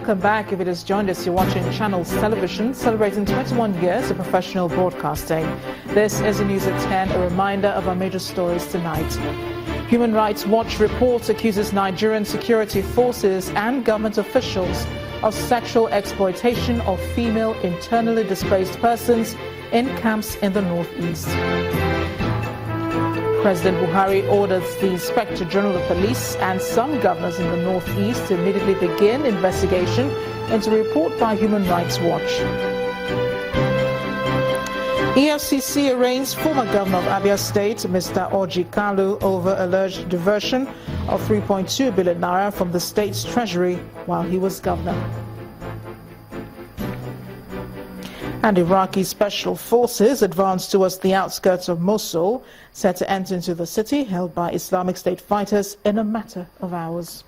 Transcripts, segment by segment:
welcome back. If it has joined us, you're watching Channels Television, celebrating 21 years of professional broadcasting. This is the News at 10, a reminder of our major stories tonight. Human Rights Watch report accuses Nigerian security forces and government officials of sexual exploitation of female internally displaced persons in camps in the northeast. President Buhari orders the Inspector General of Police and some governors in the northeast to immediately begin investigation into a report by Human Rights Watch. EFCC arraigns former governor of Abia State, Mr. Orji Kalu, over alleged diversion of 3.2 billion naira from the state's treasury while he was governor. And Iraqi special forces advanced towards the outskirts of Mosul, set to enter into the city held by Islamic State fighters in a matter of hours.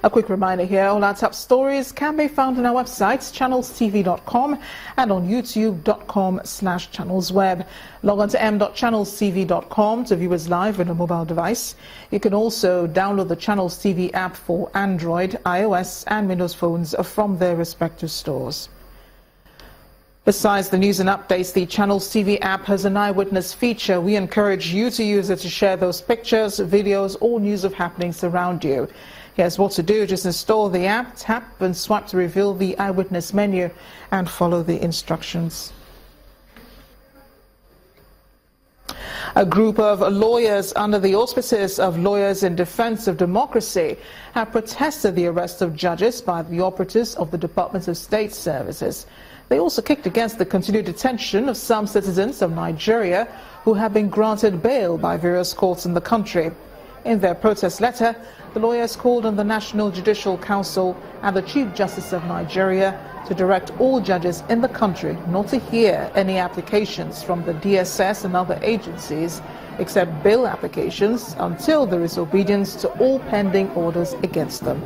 A quick reminder here, all our top stories can be found on our websites, channelstv.com and on youtube.com/channelsweb. Log on to m.channelstv.com to view us live on a mobile device. You can also download the Channels TV app for Android, iOS and Windows phones from their respective stores. Besides the news and updates, the Channels TV app has an eyewitness feature. We encourage you to use it to share those pictures, videos or news of happenings around you. Here's what to do. Just install the app, tap and swipe to reveal the eyewitness menu and follow the instructions. A group of lawyers under the auspices of Lawyers in Defense of Democracy have protested the arrest of judges by the operatives of the Department of State Services. They also kicked against the continued detention of some citizens of Nigeria who have been granted bail by various courts in the country. In their protest letter, the lawyers called on the National Judicial Council and the Chief Justice of Nigeria to direct all judges in the country not to hear any applications from the DSS and other agencies except bail applications until there is obedience to all pending orders against them.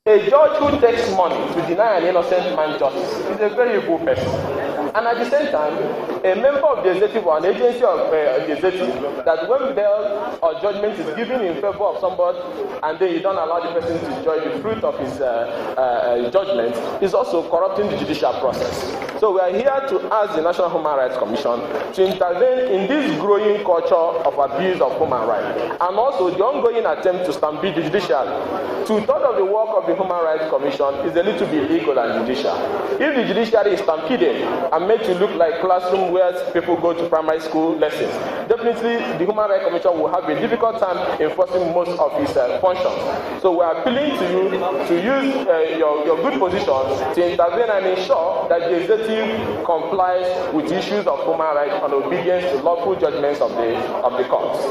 A judge who takes money to deny an innocent man justice is a very evil person. And at the same time, a member of the executive or an agency of the executive, that when bail or judgment is given in favor of somebody and then you don't allow the person to enjoy the fruit of his judgment, is also corrupting the judicial process. So we are here to ask the National Human Rights Commission to intervene in this growing culture of abuse of human rights and also the ongoing attempt to stampede the judiciary. 2/3 of the work of the Human Rights Commission is a little bit illegal and judicial. If the judiciary is stampeded and made to look like classroom where people go to primary school lessons, definitely the Human Rights Commission will have a difficult time enforcing most of its functions. So we are appealing to you to use your good position to intervene and ensure that the executive complies with issues of human rights and obedience to lawful judgments of the courts.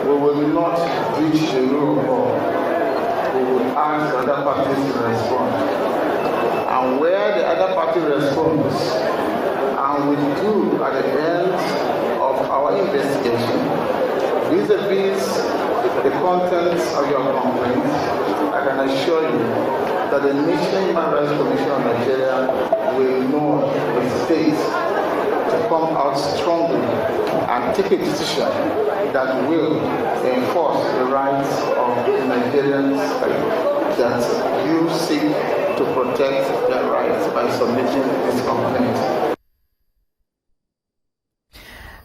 We will not breach the rule of law. We will ask other parties to respond. And where the other party responds, and we do at the end of our investigation, vis-a-vis the contents of your complaint, I can assure you that the National Human Rights Commission of Nigeria will not hesitate to come out strongly and take a decision that will enforce the rights of the Nigerians that you seek to protect their rights by submitting this complaint.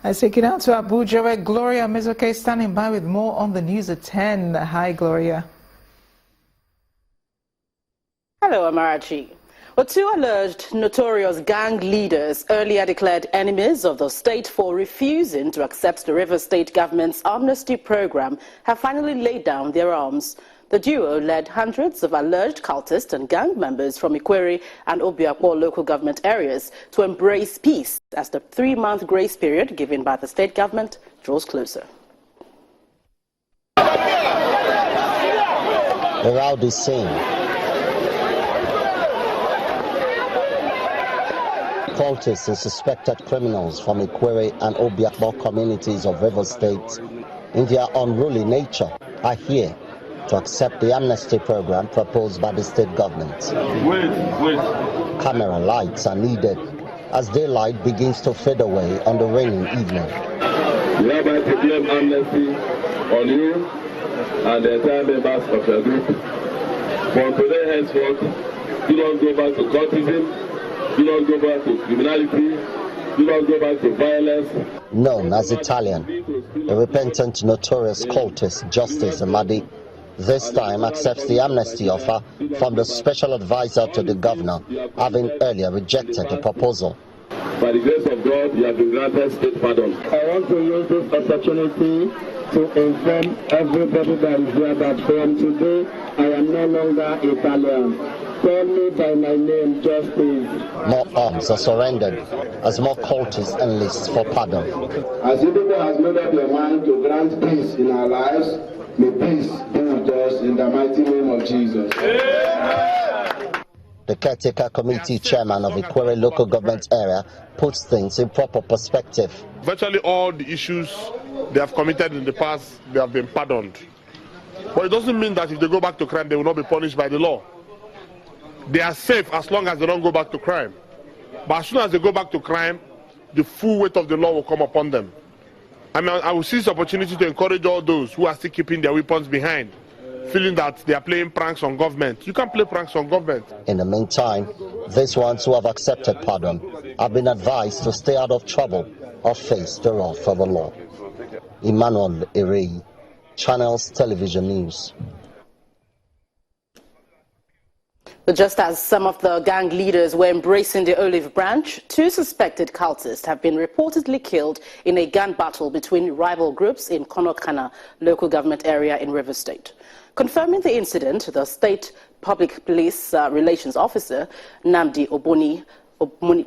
Let's take it out to Abuja, where Gloria Mizoke standing by with more on the news at 10. Hi, Gloria. Hello, Amarachi. Well, 2 alleged notorious gang leaders, earlier declared enemies of the state for refusing to accept the Rivers State government's Amnesty program, have finally laid down their arms. The duo led hundreds of alleged cultists and gang members from Ikwere and Obiakpo local government areas to embrace peace as the 3-month grace period given by the state government draws closer. The rowdy scene. Cultists and suspected criminals from Ikwere and Obiakpo communities of Rivers State in their unruly nature, are here to accept the amnesty program proposed by the state government. Camera lights are needed as daylight begins to fade away on the raining evening. We hereby proclaim amnesty on you and the entire members of your group. From today henceforth, do not go back to cultism, do not go back to criminality, do not go back to violence. Known as Italian, the repentant notorious cultist Justice Amadi this time accepts the amnesty offer from the special advisor to the governor, having earlier rejected the proposal. By the grace of God, you have been granted state pardon. I want to use this opportunity to inform everybody that is here that from today I am no longer Italian. Call me by my name, Justice. More arms are surrendered as more cultists enlist for pardon. As the people has made up their mind to grant peace in our lives, may peace be with us in the mighty name of Jesus. The caretaker committee chairman of Ikwere local government area puts things in proper perspective. Virtually all the issues they have committed in the past, they have been pardoned. But it doesn't mean that if they go back to crime, they will not be punished by the law. They are safe as long as they don't go back to crime. But as soon as they go back to crime, the full weight of the law will come upon them. I mean, I will seize this opportunity to encourage all those who are still keeping their weapons behind, feeling that they are playing pranks on government. You can't play pranks on government. In the meantime, these ones who have accepted pardon have been advised to stay out of trouble or face the wrath of the law. Emmanuel Irei, Channels Television News. But just as some of the gang leaders were embracing the olive branch, 2 suspected cultists have been reportedly killed in a gun battle between rival groups in Konokana local government area in Rivers State. Confirming the incident, the State Public Police Relations Officer, Namdi Oboni,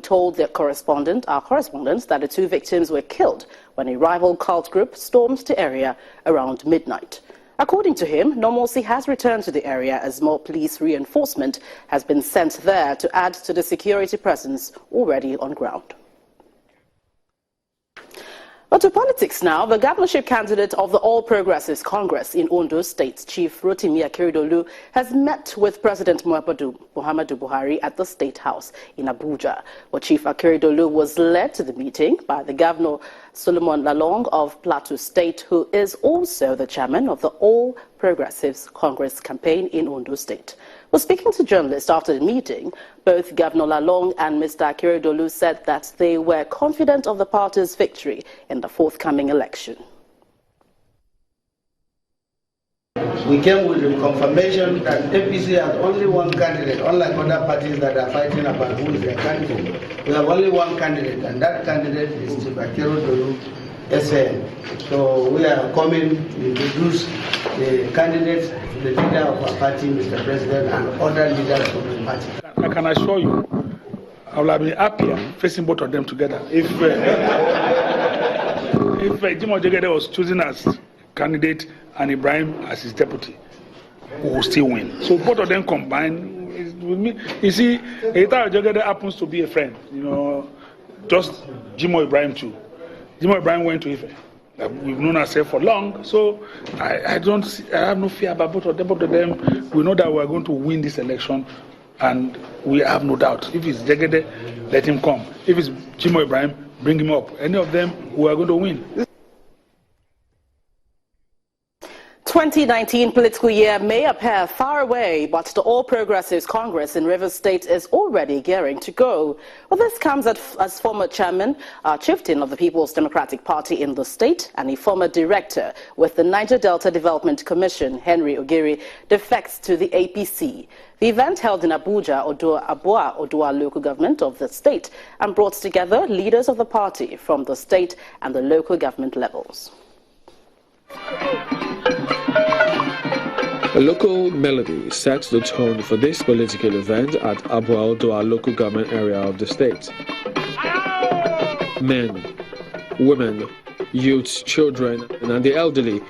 told our correspondents that the 2 victims were killed when a rival cult group stormed the area around midnight. According to him, normalcy has returned to the area as more police reinforcement has been sent there to add to the security presence already on ground. But to politics now, the governorship candidate of the All Progressives Congress in Ondo State, Chief Rotimi Akeredolu, has met with President Muhammadu Buhari at the State House in Abuja, where Chief Akeredolu was led to the meeting by the Governor Solomon Lalong of Plateau State, who is also the chairman of the All Progressives Congress campaign in Ondo State. Well, speaking to journalists after the meeting, both Governor Lalong and Mr. Akeredolu said that they were confident of the party's victory in the forthcoming election. We came with the confirmation that APC has only one candidate, unlike other parties that are fighting about who is their candidate. We have only one candidate, and that candidate is Chief Akeredolu, SN. So we are coming to introduce the candidate, the leader of our party, Mr. President, and other leaders of the party. I can assure you, I will be happier facing both of them together. If Jimoh Jegede was chosen as candidate and Ibrahim as his deputy, we will still win. So both of them combined with me. You see, Jimoh Jegede happens to be a friend. Just Jimoh Ibrahim too. Jimoh Ibrahim went to Ife. We've known ourselves for long, so I have no fear about both of them. Both of them, we know that we are going to win this election, and we have no doubt. If it's Jegede, let him come. If it's Jimoh Ibrahim, bring him up. Any of them, we are going to win. 2019 political year may appear far away, but the All Progressives Congress in Rivers State is already gearing to go. Well, this comes as former chairman, chieftain of the People's Democratic Party in the state, and a former director with the Niger Delta Development Commission, Henry Ogiri, defects to the APC. The event held in Abuja, Odua local government of the state, and brought together leaders of the party from the state and the local government levels. A local melody sets the tone for this political event at Odua local government area of the state. Men, women, youths, children, and the elderly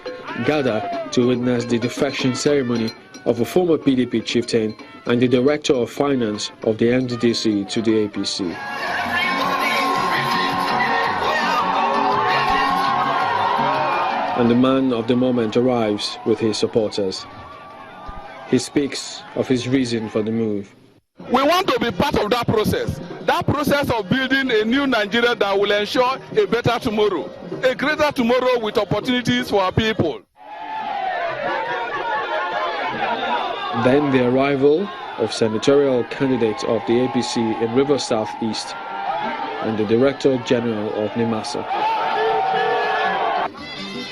gather to witness the defection ceremony of a former PDP chieftain and the director of finance of the NDDC to the APC. and the man of the moment arrives with his supporters. He speaks of his reason for the move. We want to be part of that process of building a new Nigeria that will ensure a better tomorrow, a greater tomorrow with opportunities for our people. Then the arrival of senatorial candidate of the APC in River South East and the Director General of NIMASA.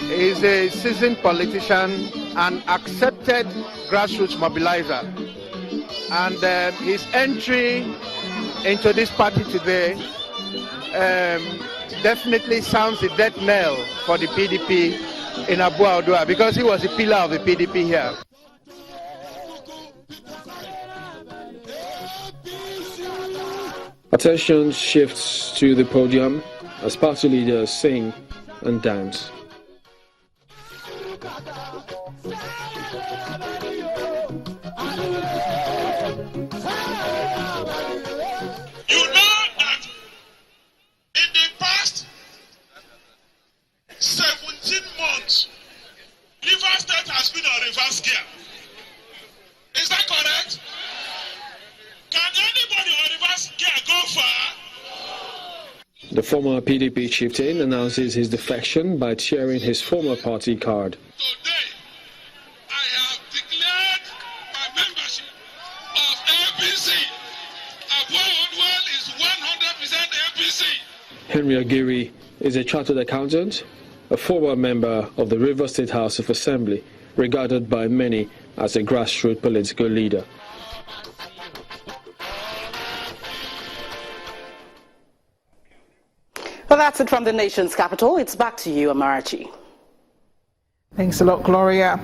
He is a seasoned politician and accepted grassroots mobilizer. And his entry into this party today definitely sounds the death knell for the PDP in Abu-Odoa, because he was a pillar of the PDP here. Attention shifts to the podium as party leaders sing and dance. The former PDP chieftain announces his defection by tearing his former party card. Today, I have declared my membership of APC. Abu-Odoa is 100% APC. Henry Aguirre is a chartered accountant, a former member of the River State House of Assembly, regarded by many as a grassroots political leader. Well, that's it from the nation's capital. It's back to you, Amarachi. Thanks a lot, Gloria.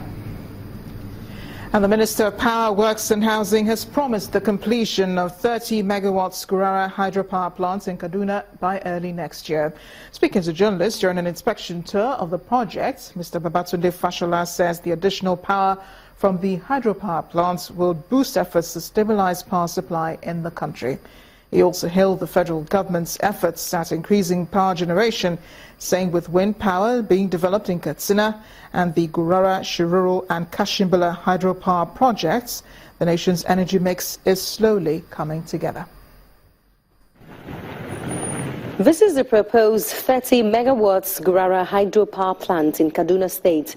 And the Minister of Power, Works and Housing has promised the completion of 30 megawatts Gurara hydropower plants in Kaduna by early next year. Speaking to journalists during an inspection tour of the project, Mr. Babatunde Fashola says the additional power from the hydropower plants will boost efforts to stabilize power supply in the country. He also hailed the federal government's efforts at increasing power generation, saying with wind power being developed in Katsina and the Gurara, Shiruru and Kashimbala hydropower projects, the nation's energy mix is slowly coming together. This is the proposed 30 megawatts Gurara hydropower plant in Kaduna State.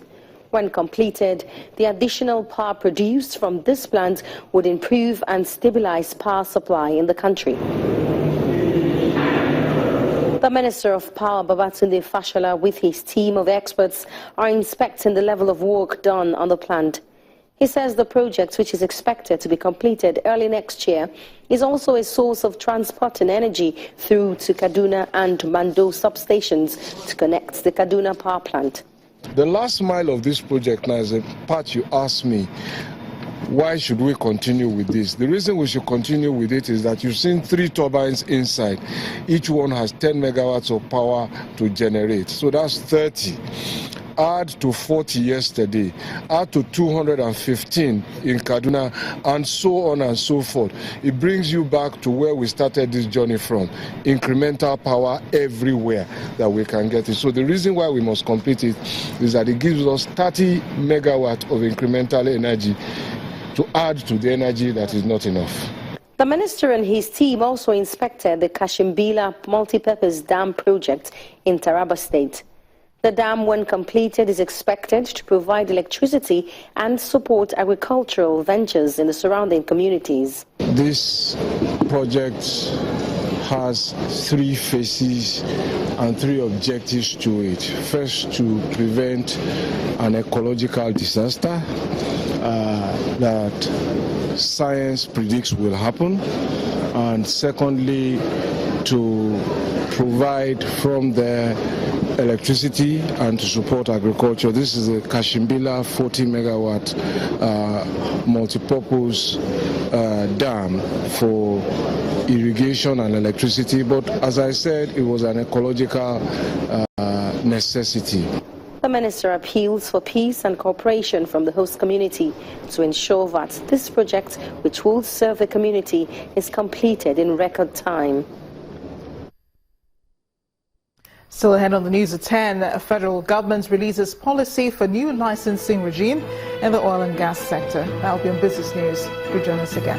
When completed, the additional power produced from this plant would improve and stabilize power supply in the country. The Minister of Power, Babatunde Fashola, with his team of experts, are inspecting the level of work done on the plant. He says the project, which is expected to be completed early next year, is also a source of transporting energy through to Kaduna and Mando substations to connect the Kaduna power plant. The last mile of this project now is a part you asked me, why should we continue with this? The reason we should continue with it is that you've seen 3 turbines inside. Each one has 10 megawatts of power to generate. So that's 30. Add to 40 yesterday, add to 215 in Kaduna, and so on and so forth. It brings you back to where we started this journey from. Incremental power everywhere that we can get it. So the reason why we must complete it is that it gives us 30 megawatt of incremental energy to add to the energy that is not enough. The minister and his team also inspected the Kashimbila multipurpose dam project in Taraba State. The dam, when completed, is expected to provide electricity and support agricultural ventures in the surrounding communities. This project has 3 phases and 3 objectives to it. First, to prevent an ecological disaster that science predicts will happen, and secondly, to provide from there electricity and to support agriculture. This is a Kashimbila 40 megawatt multi-purpose dam for irrigation and electricity, but as I said, it was an ecological necessity. The minister appeals for peace and cooperation from the host community to ensure that this project, which will serve the community, is completed in record time. Still ahead on the news at 10, the federal government releases policy for new licensing regime in the oil and gas sector. That will be on Business News. Do join us again.